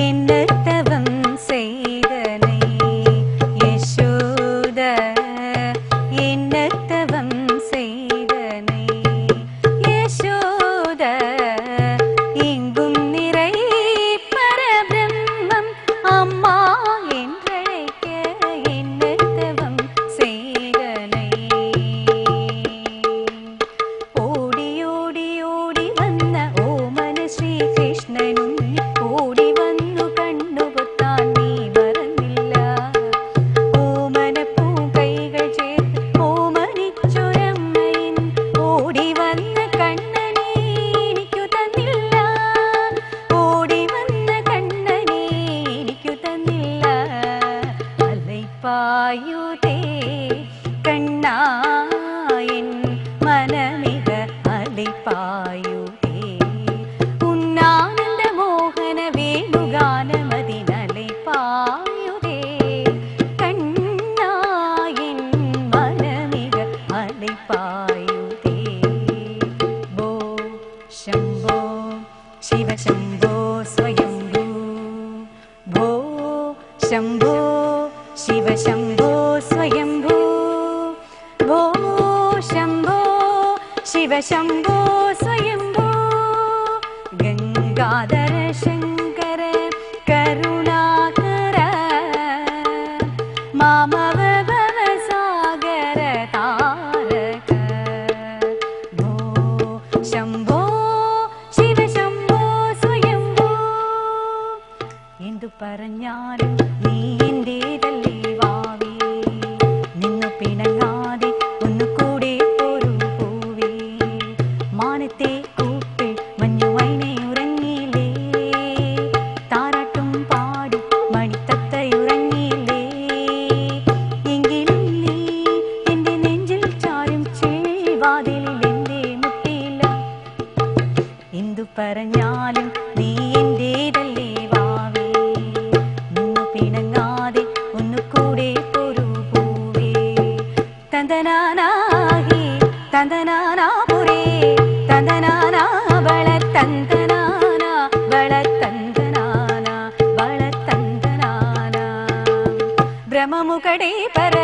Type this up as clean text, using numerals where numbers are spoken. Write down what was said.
என்னத்தவம் செய்தனை யசோத என்னத்தவம் செய்தனை யசோத எங்கும் நிறை பரபிரம்மம் அம்மா என்றழைக்க என்னத்தவம் செய்தனை ஓடி ஓடி ஓடி வந்த ஓமன ஸ்ரீ கிருஷ்ணனும் ഓടി വന്നു കണ്ണുപൊത്താൻ നീ മറന്നില്ല ഓമനപ്പൂ കൈകൾ ചേർത്ത് ഓമനിച്ചൊരമ്മയിൻ ഓടി വന്ന കണ്ണനെ എനിക്കു തന്നില്ല ഓടി വന്ന കണ്ണനെ എനിക്കു തന്നില്ല അലൈപ്പായുതേ കണ്ണായൻ മനമിക അലൈപ്പായുതേ ഉന്നാനന്ദ മോഹന വേണുഗാനമതിനലൈ പായുതേ കണ്ണായൻ മനമിക അലൈ പായുതേ ഭോ ശംഭോ ശിവ ശംഭോ സ്വയംഭൂ ഭോ ശംഭോ ശിവ ശംഭോ സ്വയംഭൂ ഭോ ശംഭോ ശിവ ശംഭോ സ്വയംഭൂ ഗംഗാധര ശങ്കര കരുണാകര മാമവ ഭവസാഗര താരക ഭോ ശംഭോ ശിവ ശംഭോ സ്വയംഭൂ എന്തു പറഞ്ഞാലും നീ എന്റേതല്ലേ വാവേ നിന്നു പിണങ്ങാതെ ഒന്നുകൂടെ ഒരു പൂവേ മാനത്തെ കൂപ്പിൽ മഞ്ഞുവൈനെ ഉറങ്ങിയില്ലേ താരാട്ടും പാടി മണിത്തത്തയുറങ്ങിയില്ലേ എങ്കിലും നീ എന്റെ നെഞ്ചിൽ ചാരും ചിൽവാതിലിൽ എന്തേ മുട്ടിയില്ല എന്തു പറഞ്ഞാലും നീ എന്റേതല്ലേ വാവേ നിന്നു പിണങ്ങാതെ ഒന്നുകൂടെ ഒരു പൂവേ തന്തനാനാഹി തന്തനാനാ പുരേ തന്തനാനാ വള തന്തനാന വള തന്തനാന വള തന്തനാന ബ്രഹ്മമുകടേ പര